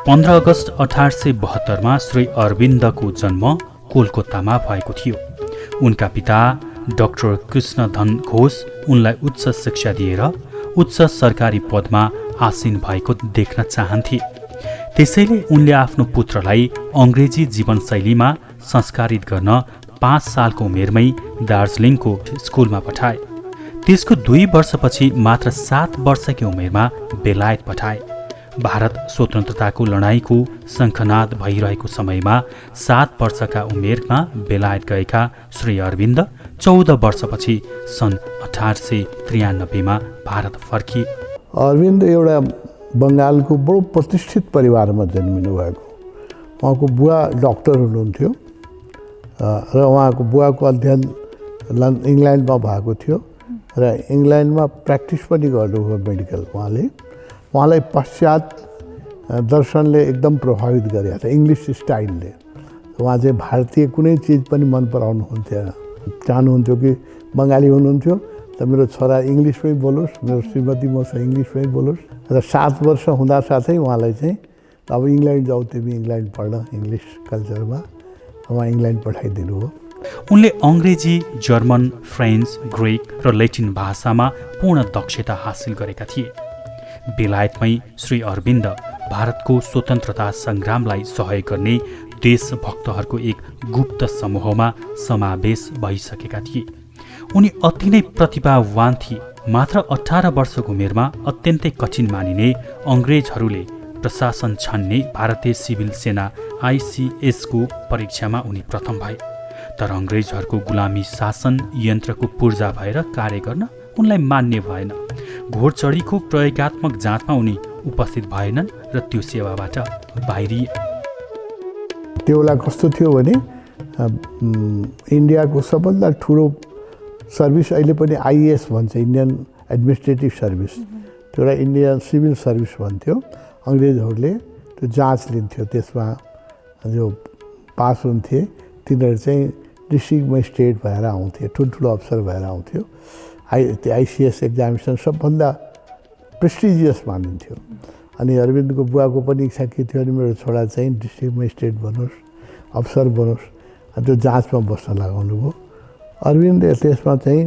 15 अगस्त 1872 श्री अरविन्दको जन्म कोलकातामा भएको थियो। उनका पिता डाक्टर कृष्णधन घोष उनलाई उच्च शिक्षा दिएर उच्च सरकारी पदमा आसीन भएको देख्न चाहन्थे। त्यसैले उनले आफ्नो पुत्रलाई अङ्ग्रेजी जीवनशैलीमा संस्कारित गर्न 5 सालको उमेरमै दार्जिलिङको स्कुलमा पठाए। त्यसको 2 वर्षपछि मात्र 7 वर्षकै उमेरमा बेलायत पठाए। भारत स्वतन्त्रताको लडाईँको शङ्खनाद भइरहेको समयमा 7 वर्षका उमेरमा बेलायत गएका श्री अरविन्द 14 वर्षपछि सन् 1893 भारत फर्किए। अरविन्द एउटा बङ्गालको बडो प्रतिष्ठित परिवारमा जन्मिनु भएको। उहाँको बुवा डाक्टर हुनुहुन्थ्यो र उहाँको बुवाको अध्ययन इङ्ल्यान्डमा भएको थियो र इङ्ल्यान्डमा प्र्याक्टिस पनि गर्नुभयो मेडिकल। उहाँलाई पाश्चात दर्शनले एकदम प्रभावित गरेको थियो, इङ्ग्लिस स्टाइलले। उहाँ चाहिँ भारतीय कुनै चिज पनि मन पराउनुहुन्थेन। चाहनुहुन्थ्यो कि बङ्गाली हुनुहुन्थ्यो त मेरो छोरा इङ्ग्लिसमै बोलोस्, मेरो श्रीमती मसँग इङ्ग्लिसमै बोलोस्। र 7 वर्ष हुँदा साथै उहाँलाई चाहिँ अब इङ्ल्यान्ड जाऊ, तिमी इङ्ल्यान्ड पढ्न, इङ्ग्लिस कल्चरमा उहाँ इङ्ल्यान्ड पठाइदिनु हो। उनले अङ्ग्रेजी, जर्मन, फ्रेन्च, ग्रिक र ल्याटिन भाषामा पूर्ण दक्षता हासिल गरेका थिए। बेलायतमै श्री अरविन्द भारतको स्वतन्त्रता सङ्ग्रामलाई सहयोग गर्ने देशभक्तहरूको एक गुप्त समूहमा समावेश भइसकेका थिए। उनी अति नै प्रतिभावान थिए। मात्र 18 वर्षको उमेरमा अत्यन्तै कठिन मानिने अङ्ग्रेजहरूले प्रशासन छान्ने भारतीय सिभिल सेना ICS को परीक्षामा उनी प्रथम भए। तर अङ्ग्रेजहरूको गुलामी शासन यन्त्रको पूर्जा भएर कार्य गर्न उनलाई मान्य भएन। घोडचढीको प्रयोगात्मक जाँचमा उनी उपस्थित भएनन् र त्यो सेवाबाट बाहिरिए। त्यो बेला कस्तो थियो भने इन्डियाको सबभन्दा ठुलो सर्भिस अहिले पनि IAS भन्छ, इन्डियन एडमिनिस्ट्रेटिभ सर्भिस। त्यो एउटा इन्डियन सिभिल सर्भिस भन्थ्यो। अङ्ग्रेजहरूले त्यो जाँच लिन्थ्यो, त्यसमा जो पास हुन्थे तिनीहरू चाहिँ डिस्ट्रिक्ट मेजिस्ट्रेट भएर आउँथे, ठुल्ठुलो अफसर भएर आउँथ्यो। त्यो ICS एक्जामिनेसन सबभन्दा प्रेस्टिजियस मानिन्थ्यो। अनि अरविन्दको बुवाको पनि इच्छा के थियो भने मेरो छोरा चाहिँ डिस्ट्रिक्ट मेजिस्ट्रेट बनोस्, अफसर बनोस्। अनि त्यो जाँचमा बस्न लगाउनु भयो। अरविन्द त्यसमा चाहिँ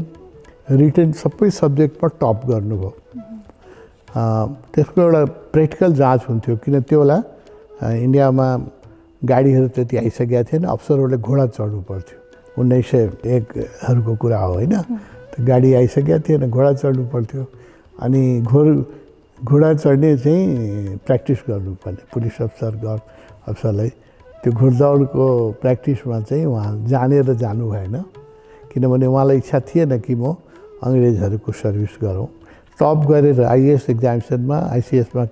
रिटन सबै सब्जेक्टमा टप गर्नुभयो। त्यसको एउटा प्र्याक्टिकल जाँच हुन्थ्यो, किन त्यो बेला इन्डियामा गाडीहरू त्यति आइसकेका थिएन। अफसरहरूले घोडा चढ्नु पर्थ्यो। 1901हरूको कुरा हो होइन। त्यो गाडी आइसकेका थिएन, घोडा चढ्नु पर्थ्यो। अनि घोडा चढ्ने चाहिँ प्र्याक्टिस गर्नुपर्ने पुलिस अफसरलाई। त्यो घोडदौडको प्र्याक्टिसमा चाहिँ उहाँ जानेर जानु भएन, किनभने उहाँलाई इच्छा थिएन कि म अङ्ग्रेजहरूको सर्भिस गरौँ। टप गरेर IAS एक्जामिनेसनमा ICSमा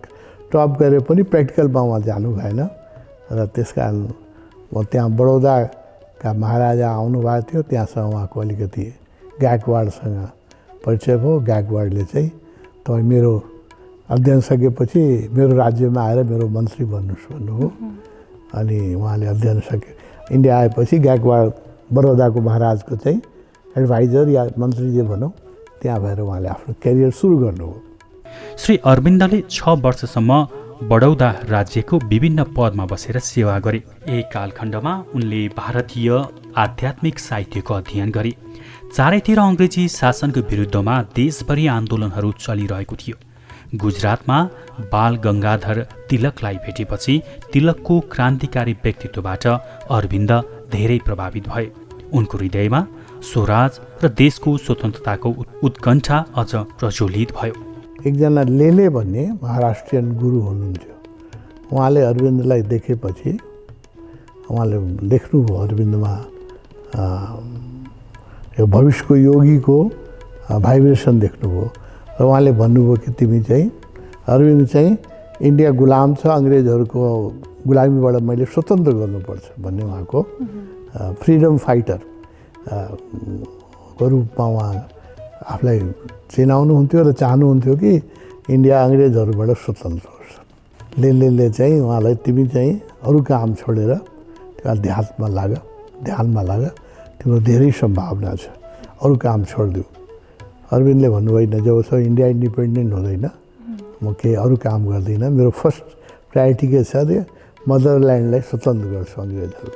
टप गरेर पनि प्र्याक्टिकलमा उहाँ जानु भएन। र त्यस कारण म त्यहाँ बडौदाका महाराजा आउनुभएको थियो, त्यहाँसँग उहाँको अलिकति गायकवाडसँग परिचय भयो। गायकवाडले चाहिँ तपाईँ मेरो अध्ययन सकेपछि मेरो राज्यमा आएर मेरो मन्त्री बन्नुहोस् भन्नुभयो। अनि उहाँले अध्ययन सके। इन्डिया आएपछि गायकवाड बडौदाको महाराजको चाहिँ एडभाइजर या मन्त्री जे भनौँ त्यहाँ भएर उहाँले आफ्नो करियर सुरु गर्नुभयो। श्री अरविन्दले 6 वर्षसम्म बडौदा राज्यको विभिन्न पदमा बसेर सेवा गरे। यही कालखण्डमा उनले भारतीय आध्यात्मिक साहित्यको अध्ययन गरे। चारैतिर अङ्ग्रेजी शासनको विरुद्धमा देशभरि आन्दोलनहरू चलिरहेको थियो। गुजरातमा बाल गङ्गाधर तिलकलाई भेटेपछि तिलकको क्रान्तिकारी व्यक्तित्वबाट अरविन्द धेरै प्रभावित भए। उनको हृदयमा स्वराज र देशको स्वतन्त्रताको उत्कण्ठा अझ प्रज्वलित भयो। एकजना लेले भन्ने महाराष्ट्रियन गुरु हुनुहुन्थ्यो। उहाँले अरविन्दलाई देखेपछि उहाँले लेख्नुभयो अरविन्दमा यो भविष्यको योगीको भाइब्रेसन देख्नुभयो। र उहाँले भन्नुभयो कि तिमी चाहिँ अरविन्द चाहिँ इन्डिया गुलाम छ, अङ्ग्रेजहरूको गुलामीबाट मैले स्वतन्त्र गर्नुपर्छ भन्ने उहाँको फ्रिडम फाइटर को रूपमा उहाँ आफूलाई चिनाउनुहुन्थ्यो र चाहनुहुन्थ्यो कि इन्डिया अङ्ग्रेजहरूबाट स्वतन्त्र होस्। लेले चाहिँ उहाँलाई तिमी चाहिँ अरू काम छोडेर त्यो अध्यात्ममा लाग, ध्यानमा लाग, तिम्रो धेरै सम्भावना छ, अरू काम छोडिदिऊ। अरविन्दले भन्नुभयो होइन, जबसम्म इन्डिया इन्डिपेन्डेन्ट हुँदैन म केही अरू काम गर्दिनँ, मेरो फर्स्ट प्रायोरिटी के छ भने मदरल्यान्डलाई स्वतन्त्र गर्छ अङ्ग्रेजहरू।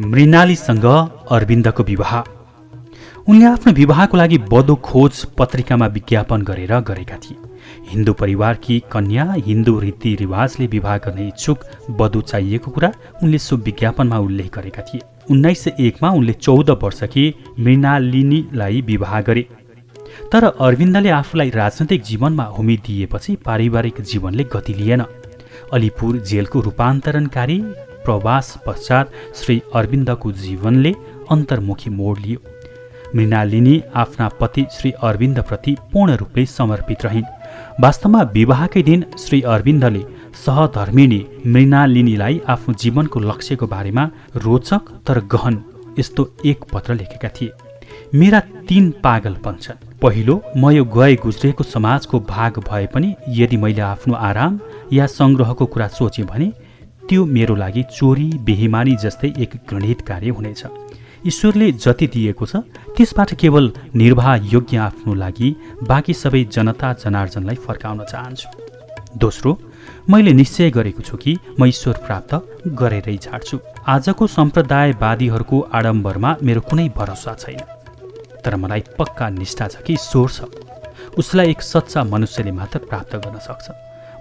मृणालीसँग अरविन्दको विवाह। उनले आफ्नो विवाहको लागि बधु खोज पत्रिकामा विज्ञापन गरेका थिए। हिन्दू परिवारकी कन्या हिन्दू रीतिरिवाजले विवाह गर्ने इच्छुक बधु चाहिएको कुरा उनले सो विज्ञापनमा उल्लेख गरेका थिए। 1901मा उनले 14 वर्षकी मृणालिनीलाई विवाह गरे। तर अरविन्दले आफूलाई राजनैतिक जीवनमा उम्मिदिएपछि पारिवारिक जीवनले गति लिएन। अलिपुर जेलको रूपान्तरणकारी प्रवास पश्चात श्री अरविन्दको जीवनले अन्तर्मुखी मोड लियो। मृणालिनी आफ्ना पति श्री अरविन्दप्रति पूर्ण रूपले समर्पित रहिन्। वास्तवमा विवाहकै दिन श्री अरविन्दले सहधर्मिणी मृणालिनीलाई आफ्नो जीवनको लक्ष्यको बारेमा रोचक तर गहन यस्तो एक पत्र लेखेका थिए। मेरा 3 पागलपन छन्। पहिलो, म यो गए गुज्रेको समाजको भाग भए पनि यदि मैले आफ्नो आराम या सङ्ग्रहको कुरा सोचेँ भने त्यो मेरो लागि चोरी बेहिमानी जस्तै एक घृणित कार्य हुनेछ। ईश्वरले जति दिएको छ त्यसबाट केवल निर्वाह योग्य आफ्नो लागि बाँकी सबै जनता जनार्जनलाई फर्काउन चाहन्छु। दोस्रो, मैले निश्चय गरेको छु कि म ईश्वर प्राप्त गरेरै छाड्छु। आजको सम्प्रदायवादीहरूको आडम्बरमा मेरो कुनै भरोसा छैन, तर मलाई पक्का निष्ठा छ कि ईश्वर छ। उसलाई एक सच्चा मनुष्यले मात्र प्राप्त गर्न सक्छ।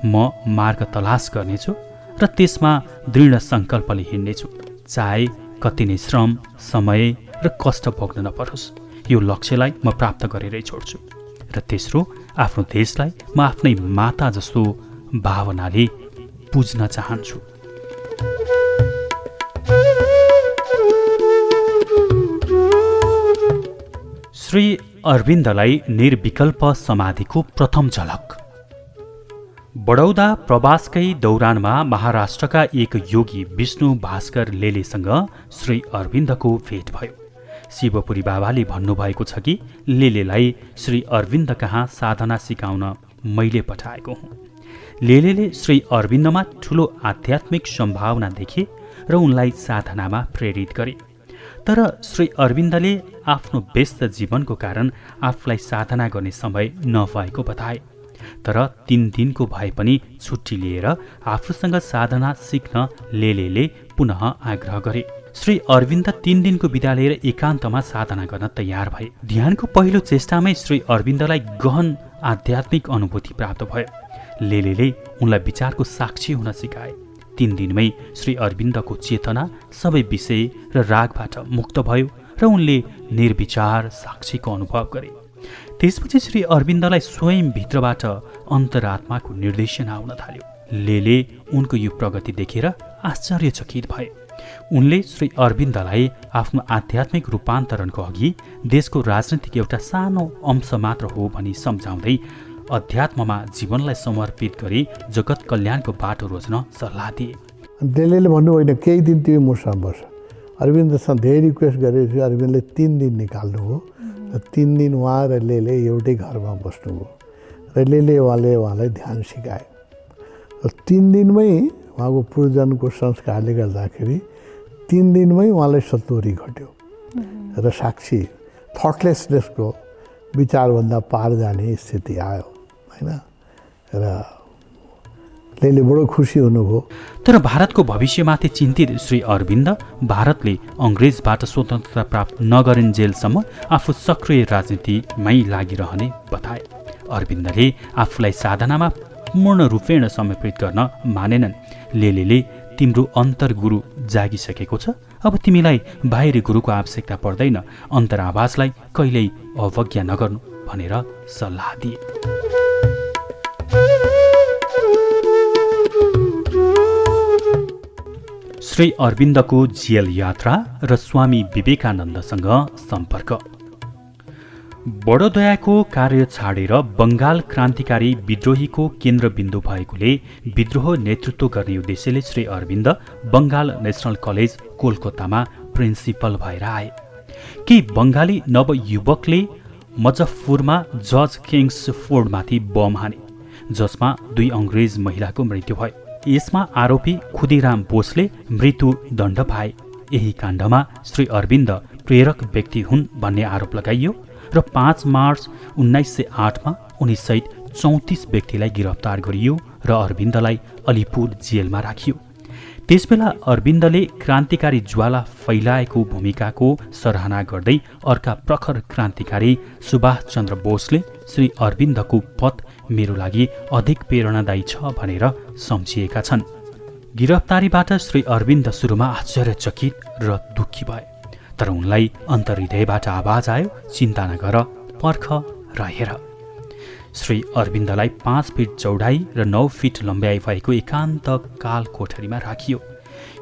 म मार्ग तलास गर्नेछु र त्यसमा दृढ सङ्कल्पले हिँड्नेछु, चाहे कति नै श्रम समय र कष्ट भोग्न नपरोस्। यो लक्ष्यलाई म प्राप्त गरेरै छोड्छु। र तेस्रो, आफ्नो देशलाई म आफ्नै माता जस्तो भावनाले पुज्न चाहन्छु। श्री अरविन्दलाई निर्विकल्प समाधिको प्रथम झलक। बडौदा प्रवासकै दौरानमा महाराष्ट्रका एक योगी विष्णु भास्कर लेलेसँग श्री अरविन्दको भेट भयो। शिवपुरी बाबाले भन्नुभएको छ कि लेलेलाई श्री अरविन्द कहाँ साधना सिकाउन मैले पठाएको हुँ। लेलेले श्री अरविन्दमा ठुलो आध्यात्मिक सम्भावना देखे र उनलाई साधनामा प्रेरित गरे। तर श्री अरविन्दले आफ्नो व्यस्त जीवनको कारण आफूलाई साधना गर्ने समय नभएको बताए। तर 3 दिनको भए पनि छुट्टी लिएर आफूसँग साधना सिक्न लेलेले पुनः आग्रह गरे। श्री अरविन्द 3 दिनको बिदा लिएर एकान्तमा साधना गर्न तयार भए। ध्यानको पहिलो चेष्टामै श्री अरविन्दलाई गहन आध्यात्मिक अनुभूति प्राप्त भयो। लेलेले उनलाई विचारको साक्षी हुन सिकाए। 3 दिनमै श्री अरविन्दको चेतना सबै विषय र रागबाट मुक्त भयो र उनले निर्विचार साक्षीको अनुभव गरे। त्यसपछि श्री अरविन्दलाई स्वयं भित्रबाट अन्तरात्माको निर्देशन आउन थाल्यो। लेले उनको यो प्रगति देखेर आश्चर्यचकित भए। उनले श्री अरविन्दलाई आफ्नो आध्यात्मिक रूपान्तरणको अघि देशको राजनीतिक एउटा सानो अंश मात्र हो भनी सम्झाउँदै अध्यात्ममा जीवनलाई समर्पित गरी जगत कल्याणको बाटो रोज्न सल्लाह दिए। लेलेले भन्नु होइन केही दिन तिमी मसँग बस। अरविन्दसँग धेरै रिक्वेस्ट गरेपछि अरविन्दले 3 दिन निकाल्नु हो। 3 दिन उहाँ र लेले एउटै घरमा बस्नुभयो र लेले उहाँलाई ध्यान सिकाए। र 3 दिनमै उहाँको पूर्वजनको संस्कारले गर्दाखेरि 3 दिनमै उहाँलाई सतोरी घट्यो र साक्षी थटलेसनेसको विचारभन्दा पार जाने स्थिति आयो होइन। र लेले बडो खुसी हुनुभयो। तर भारतको भविष्यमाथि चिन्तित श्री अरविन्द भारतले अङ्ग्रेजबाट स्वतन्त्रता प्राप्त नगरिन्जेलसम्म आफू सक्रिय राजनीतिमै लागिरहने बताए। अरविन्दले आफूलाई साधनामा पूर्ण रूपेण समर्पित गर्न मानेनन्। लेलेले तिम्रो अन्तर्गुरु जागिसकेको छ, अब तिमीलाई बाहिरी गुरुको आवश्यकता पर्दैन, अन्तरावाजलाई कहिल्यै अवज्ञा नगर्नु भनेर सल्लाह दिए। श्री अरविन्दको जेल यात्रा र स्वामी विवेकानन्दसँग सम्पर्क। बडोदयाको कार्य छाडेर बङ्गाल क्रान्तिकारी विद्रोहीको केन्द्रबिन्दु भएकोले विद्रोह नेतृत्व गर्ने उद्देश्यले श्री अरविन्द बङ्गाल नेसनल कलेज कोलकातामा प्रिन्सिपल भएर आए। केही बङ्गाली नवयुवकले मुजफ्फरमा जज किङ्सफोर्डमाथि बम हाने, जसमा 2 अङ्ग्रेज महिलाको मृत्यु भयो। यसमा आरोपी खुदीराम बोसले मृत्युदण्ड पाए। यही काण्डमा श्री अरविन्द प्रेरक व्यक्ति हुन् भन्ने आरोप लगाइयो र 5 मार्च 1908मा उनीसहित 34 व्यक्तिलाई गिरफ्तार गरियो र अरविन्दलाई अलिपुर जेलमा राखियो। त्यसबेला अरविन्दले क्रान्तिकारी ज्वाला फैलाएको भूमिकाको सराहना गर्दै अर्का प्रखर क्रान्तिकारी सुभाष चन्द्र बोसले श्री अरविन्दको पथ मेरो लागि अधिक प्रेरणादायी छ भनेर सम्झिएका छन्। गिरफ्तारीबाट श्री अरविन्द सुरुमा आश्चर्यचकित र दुःखी भए, तर उनलाई अन्तर्हृदयबाट आवाज आयो, चिन्ता नगर, पर्ख र हेर। श्री अरविन्दलाई 5 फिट चौडाइ र 9 फिट लम्ब्याइ भएको एकान्त काल कोठरीमा राखियो।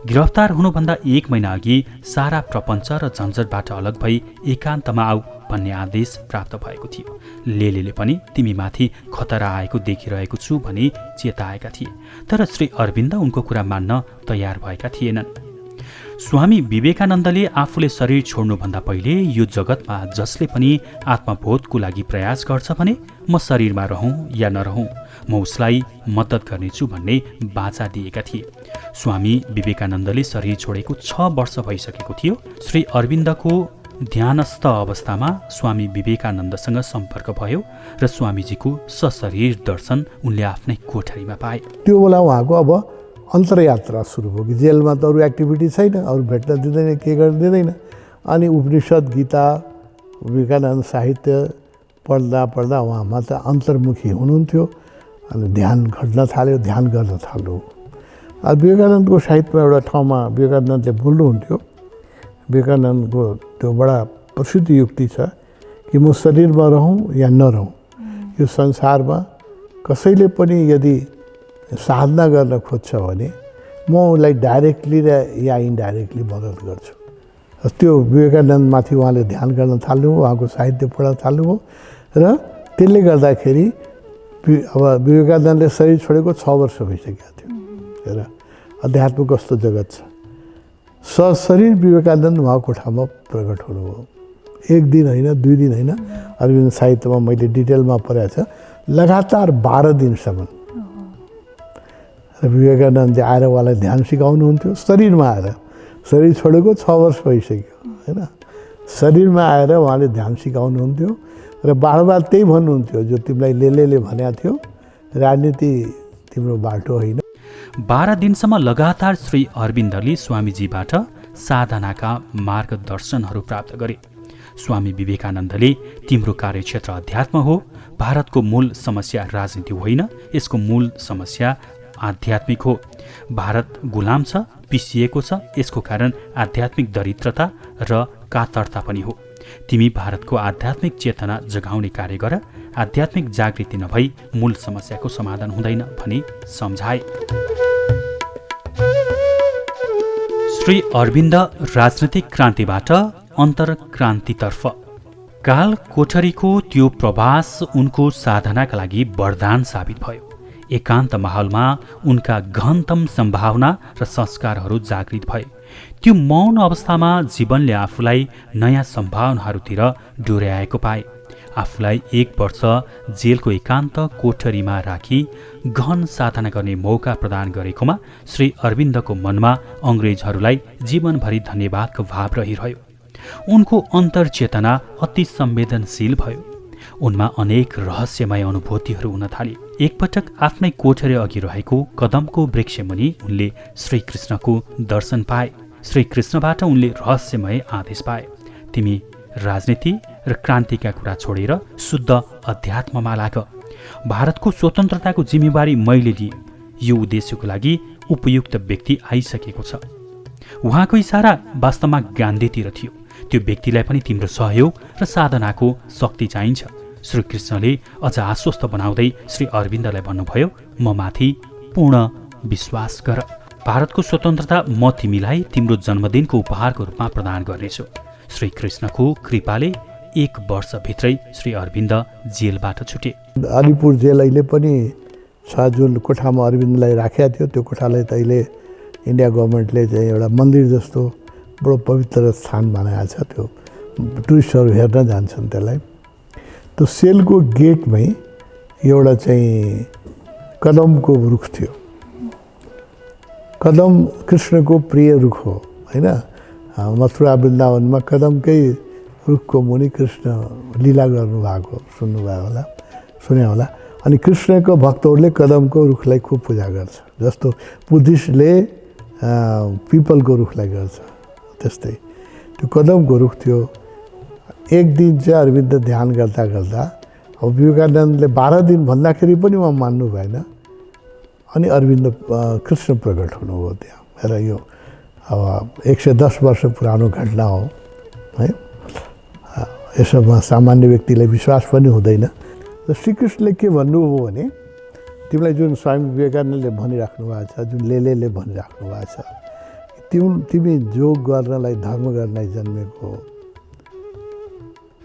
गिरफ्तार हुनुभन्दा 1 महिना अघि सारा प्रपञ्च र झन्झटबाट अलग भई एकान्तमा आऊ भन्ने आदेश प्राप्त भएको थियो। लेलेले पनि तिमीमाथि खतरा आएको देखिरहेको छु भनी चेताएका थिए, तर श्री अरविन्द उनको कुरा मान्न तयार भएका थिएनन्। स्वामी विवेकानन्दले आफूले शरीर छोड्नुभन्दा पहिले यो जगतमा जसले पनि आत्मबोधको लागि प्रयास गर्छ भने म शरीरमा रहँ या नरहँ, म उसलाई मद्दत गर्नेछु भन्ने बाचा दिएका थिए। स्वामी विवेकानन्दले शरीर छोडेको 6 वर्ष भइसकेको थियो। श्री अरविन्दको ध्यानस्थ अवस्थामा स्वामी विवेकानन्दसँग सम्पर्क भयो र स्वामीजीको सशरीर दर्शन उनले आफ्नै कोठरीमा पाए। त्यो बेला उहाँको अब अन्तर्यात्रा सुरु भयो कि जेलमा त अरू एक्टिभिटी छैन, अरू भेट्न दिँदैन, के गर्न दिँदैन। अनि उपनिषद, गीता, विवेकानन्द साहित्य पढ्दा पढ्दा उहाँमा त अन्तर्मुखी हुनुहुन्थ्यो। अनि ध्यान घट्न थाल्यो, ध्यान गर्न थाल्यो। विवेकानन्दको साहित्यमा एउटा ठाउँमा विवेकानन्दले बोल्नुहुन्थ्यो, विवेकानन्दको त्यो बडा प्रसिद्ध युक्ति छ कि म शरीरमा रहँ या नरहँ, यो संसारमा कसैले पनि यदि साधना गर्न खोज्छ भने म उसलाई डाइरेक्टली र या इन्डाइरेक्टली मद्दत गर्छु। त्यो विवेकानन्दमाथि उहाँले ध्यान गर्न थाल्नुभयो, उहाँको साहित्य पढ्न थाल्नुभयो र त्यसले गर्दाखेरि अब विवेकानन्दले शरीर छोडेको 6 वर्ष भइसकेको थियो। र अध्यात्म कस्तो जगत छ। सशरीर विवेकानन्द उहाँको कोठामा प्रकट हुनुभयो। 1 दिन होइन, 2 दिन होइन, अरविन्द साहित्यमा मैले डिटेलमा पढाएको छ, लगातार 12 दिनसम्म र विवेकानन्दले आएर उहाँलाई ध्यान सिकाउनुहुन्थ्यो। शरीरमा आएर, शरीर छोडेको 6 वर्ष भइसक्यो होइन, शरीरमा आएर उहाँले ध्यान सिकाउनुहुन्थ्यो र बार त्यही भन्नुहुन्थ्यो जो तिमीलाई लेलेले भनेको थियो, राजनीति तिम्रो बाटो होइन। 12 दिनसम्म लगातार श्री अरविन्दले स्वामीजीबाट साधनाका मार्गदर्शनहरू प्राप्त गरे। स्वामी विवेकानन्दले तिम्रो कार्यक्षेत्र अध्यात्म हो, भारतको मूल समस्या राजनीति होइन, यसको मूल समस्या आध्यात्मिक हो। भारत गुलाम छ, पिसिएको छ, यसको कारण आध्यात्मिक दरिद्रता र कातरता पनि हो। तिमी भारतको आध्यात्मिक चेतना जगाउने कार्य गर, आध्यात्मिक जागृति नभई मूल समस्याको समाधान हुँदैन भनी सम्झाए। श्री अरविन्द राजनीतिक क्रान्तिबाट अन्तर्क्रान्तितर्फ। काल कोठरीको त्यो प्रवास उनको साधनाका लागि वरदान साबित भयो। एकान्त माहौलमा उनका गहनतम सम्भावना र संस्कारहरू जागृत भए। त्यो मौन अवस्थामा जीवनले आफूलाई नयाँ सम्भावनाहरूतिर डोर्याएको पाए। आफूलाई 1 वर्ष जेलको एकान्त कोठरीमा राखी गहन साधना गर्ने मौका प्रदान गरेकोमा श्री अरविन्दको मनमा अङ्ग्रेजहरूलाई जीवनभरि धन्यवादको भाव रहिरह्यो। उनको अन्तर्चेतना अति संवेदनशील भयो। उनमा अनेक रहस्यमय अनुभूतिहरू हुन थाले। एकपटक आफ्नै कोठरी अघि रहेको कदमको वृक्षमुनि उनले श्रीकृष्णको दर्शन पाए। श्रीकृष्णबाट उनले रहस्यमय आदेश पाए, तिमी राजनीति र क्रान्तिका कुरा छोडेर शुद्ध अध्यात्ममा लाग। भारतको स्वतन्त्रताको जिम्मेवारी मैले लिएँ। यो उद्देश्यको लागि उपयुक्त व्यक्ति आइसकेको छ। उहाँको इसारा वास्तवमा गान्धीतिर थियो। त्यो व्यक्तिलाई पनि तिम्रो सहयोग र साधनाको शक्ति चाहिन्छ। श्रीकृष्णले अझ आश्वस्त बनाउँदै श्री अरविन्दलाई भन्नुभयो, म माथि पूर्ण विश्वास गर। भारतको स्वतन्त्रता म तिमीलाई तिम्रो जन्मदिनको उपहारको रूपमा प्रदान गर्नेछु। श्रीकृष्णको कृपाले 1 वर्षभित्रै श्री अरविन्द जेलबाट छुटे। अलिपुर जेल अहिले पनि छ, जुन कोठामा अरविन्दलाई राखेको थियो त्यो कोठालाई त अहिले इन्डिया गभर्मेन्टले चाहिँ एउटा मन्दिर जस्तो बडो पवित्र स्थान बनाएको छ। त्यो टुरिस्टहरू हेर्न जान्छन् त्यसलाई। त्यो सेलको गेटमै एउटा चाहिँ कदमको रुख थियो। कदम कृष्णको प्रिय रुख हो होइन। मथुरा वृन्दावनमा कदमकै रुखको मुनि कृष्ण लीला गर्नुभएको सुने होला। अनि कृष्णको भक्तहरूले कदमको रुखलाई खुब पूजा गर्छ, जस्तो बुद्धिस्टले पिपलको रुखलाई गर्छ त्यस्तै त्यो कदमको रुख थियो। एक दिन चाहिँ अरविन्द ध्यान गर्दा गर्दा अब विवेकानन्दले 12 दिन भन्दाखेरि पनि उहाँ मान्नु भएन। अनि अरविन्द कृष्ण प्रकट हुनुभयो त्यहाँ। र यो अब 110 वर्ष पुरानो घटना हो है। यसमा सामान्य व्यक्तिलाई विश्वास पनि हुँदैन। र श्रीकृष्णले के भन्नुभयो भने तिमीलाई जुन स्वामी विवेकानन्दले भनिराख्नु भएको छ, जुन लेलेले भनिराख्नु भएको छ, तिमी जोग गर्नलाई धर्म गर्नलाई जन्मेको हो,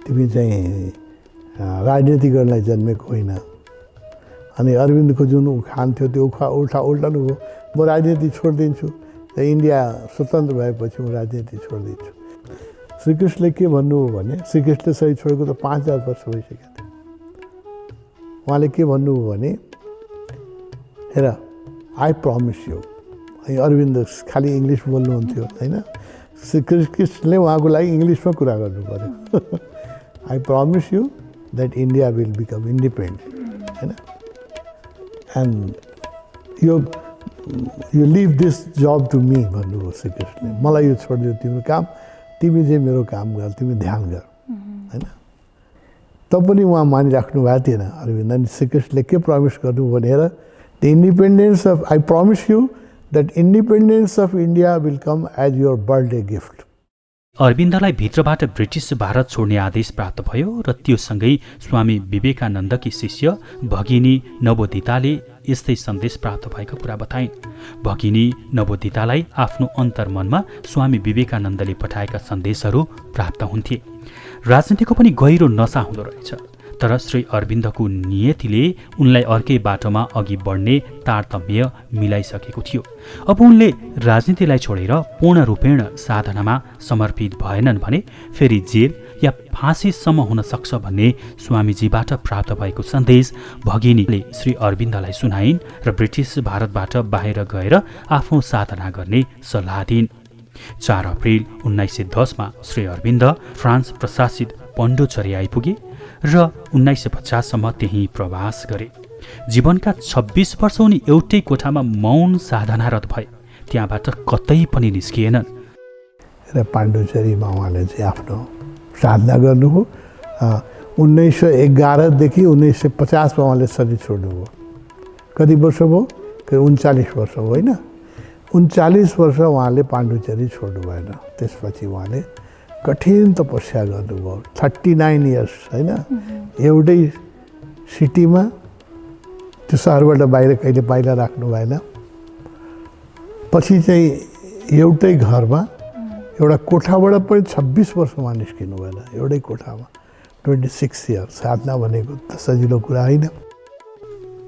तिमी चाहिँ राजनीति गर्नलाई जन्मेको होइन। अनि अरविन्दको जुन उखान थियो त्यो उल्टाउनु भयो, म राजनीति छोडिदिन्छु, र इन्डिया स्वतन्त्र भएपछि म राजनीति छोडिदिन्छु। श्रीकृष्णले के भन्नुभयो भने श्रीकृष्णले शरीर छोडेको त 5000 वर्ष भइसकेको थियो। उहाँले के भन्नुभयो भने हेर आई प्रमिस यु। अनि अरविन्द खालि इङ्ग्लिस बोल्नुहुन्थ्यो होइन। श्रीकृष्णले उहाँको लागि इङ्ग्लिसमा कुरा गर्नु पर्यो। I promise you that India will become independent होइन। And you leave this job to me भन्नुभयो श्रीकृष्णले। मलाई यो छोडिदियो तिम्रो काम, तिमी चाहिँ मेरो काम गर, तिमी ध्यान गर होइन। पनि उहाँ मानिराख्नु भएको थिएन अरविन्द। अनि श्रीकृष्णले के प्रमिस गर्नु भनेर the independence of I promise you that independence of India will come as your birthday gift. अरविन्दलाई भित्रबाट ब्रिटिस भारत छोड्ने आदेश प्राप्त भयो र त्योसँगै स्वामी विवेकानन्दकी शिष्य भगिनी नवोदिताले यस्तै सन्देश प्राप्त भएको कुरा बताइन्। भगिनी नवोदितालाई आफ्नो अन्तर्मनमा स्वामी विवेकानन्दले पठाएका सन्देशहरू प्राप्त हुन्थे। राजनीतिको पनि गहिरो नसा हुँदो रहेछ, तर श्री अरविन्दको नियतिले उनलाई अर्कै बाटोमा अघि बढ्ने तारतम्य मिलाइसकेको थियो। अब उनले राजनीतिलाई छोडेर पूर्ण रूपेण साधनामा समर्पित भएनन् भने फेरि जेल या फाँसीसम्म हुन सक्छ भन्ने स्वामीजीबाट प्राप्त भएको सन्देश भगिनीले श्री अरविन्दलाई सुनाइन् र ब्रिटिस भारतबाट बाहिर गएर आफ्नो साधना गर्ने सल्लाह दिइन्। 4 अप्रिल 1910 श्री अरविन्द फ्रान्स प्रशासित पण्डोचरी आइपुगे र 1950सम्म त्यही प्रवास गरे। जीवनका 26 वर्ष उनी एउटै कोठामा मौन साधनारत भए, त्यहाँबाट कतै पनि निस्किएनन्। र पाण्डुचेरीमा उहाँले चाहिँ आफ्नो साधना गर्नुभयो। 1911 देखि 1950 उहाँले शरीर छोड्नुभयो। कति वर्ष भयो? 39 वर्ष हो होइन। 39 वर्ष उहाँले पाण्डुचेरी छोड्नु भएन। त्यसपछि उहाँले कठिन तपस्या गर्नुभयो। 39 इयर्स होइन। एउटै सिटीमा, त्यो सहरबाट बाहिर कहिले बाहिर राख्नु भएन। पछि चाहिँ एउटै घरमा एउटा कोठाबाट पनि 26 वर्ष उहाँ निस्किनु भएन, एउटै कोठामा 26 इयर्स। साधना भनेको त सजिलो कुरा होइन।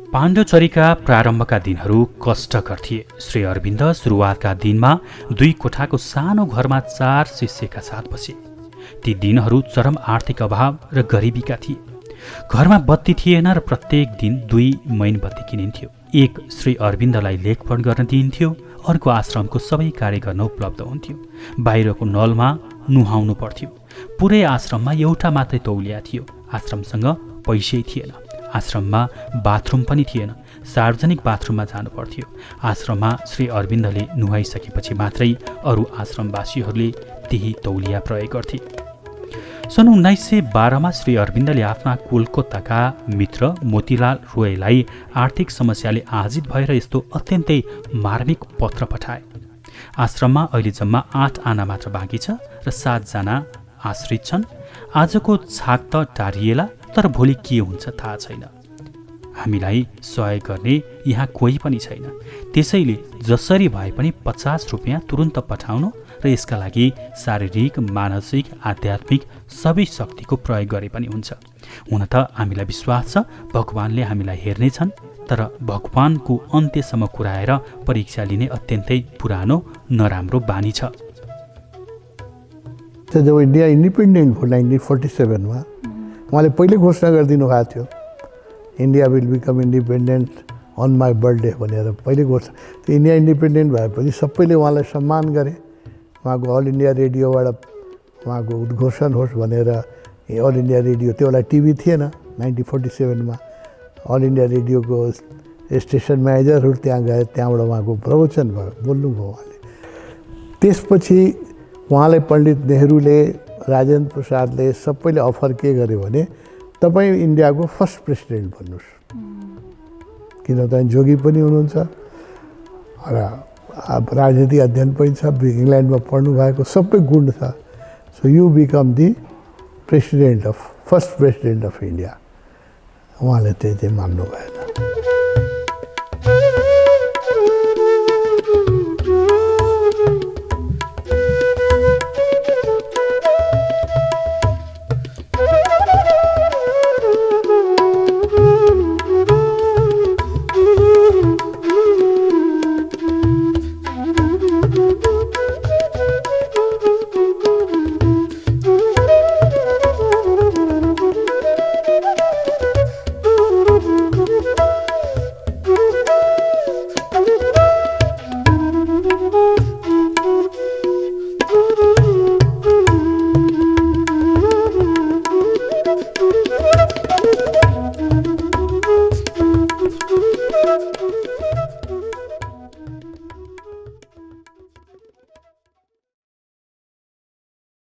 पाण्डुचेरीका प्रारम्भका दिनहरू कष्टकर थिए। श्री अरविन्द सुरुवातका दिनमा 2 कोठाको सानो घरमा 4 शिष्यका साथ बसे। ती दिनहरू चरम आर्थिक अभाव र गरिबीका थिए। घरमा बत्ती थिएन र प्रत्येक दिन 2 मैनबत्ती किनिन्थ्यो। एक श्री अरविन्दलाई लेखपढ गर्न दिइन्थ्यो, अर्को आश्रमको सबै कार्य गर्न उपलब्ध हुन्थ्यो। बाहिरको नलमा नुहाउनु पर्थ्यो। पुरै आश्रममा एउटा मात्रै तौलिया थियो। आश्रमसँग पैसै थिएन। आश्रममा बाथरुम पनि थिएन। सार्वजनिक बाथरुममा जानु पर्थ्यो। आश्रममा श्री अरविन्दले नुहाइसकेपछि मात्रै अरू आश्रमवासीहरूले त्यही तौलिया प्रयोग गर्थे। सन् 1912 श्री अरविन्दले आफ्ना कोलकाताका मित्र मोतीलाल रोयलाई आर्थिक समस्याले आजित भएर यस्तो अत्यन्तै मार्मिक पत्र पठाए। आश्रममा अहिले जम्मा 8 आना मात्र बाँकी छ र 7 जना आश्रित छन्। आजको छाक त टारिएला, तर भोलि के हुन्छ थाहा छैन। हामीलाई सहयोग गर्ने यहाँ कोही पनि छैन। त्यसैले जसरी भए पनि 50 रुपियाँ तुरुन्त पठाउनु र यसका लागि शारीरिक, मानसिक, आध्यात्मिक सबै शक्तिको प्रयोग गरे पनि हुन्छ। हुन त हामीलाई विश्वास छ भगवानले हामीलाई हेर्नेछन्, तर भगवानको अन्त्यसम्म कुराएर परीक्षा लिने अत्यन्तै पुरानो नराम्रो बानी छ। जब इन्डिया इन्डिपेन्डेन्ट भयो 1947 उहाँले पहिले घोषणा गरिदिनु भएको थियो, India will become independent on my birthday भनेर पहिले घोषणा। त्यो इन्डिया इन्डिपेन्डेन्ट भएपछि सबैले उहाँलाई सम्मान गरे। उहाँको अल इन्डिया रेडियोबाट उहाँको उद्घोषण होस् भनेर अल इन्डिया रेडियो, त्यो बेला टिभी थिएन 1947 अल इन्डिया रेडियोको स्टेसन म्यानेजरहरू त्यहाँ गए, त्यहाँबाट उहाँको प्रवचन भयो, बोल्नुभयो उहाँले। त्यसपछि उहाँलाई पण्डित नेहरूले, राजेन्द्र प्रसादले सबैले अफर के गर्यो भने तपाईँ इन्डियाको फर्स्ट प्रेसिडेन्ट भन्नुहोस्, किन तपाईँ जोगी पनि हुनुहुन्छ र राजनीतिक अध्ययन पनि छ, इङ्ल्यान्डमा पढ्नु भएको सबै गुण छ, so you become the first president of India. उहाँले त्यही चाहिँ मान्नु भएन।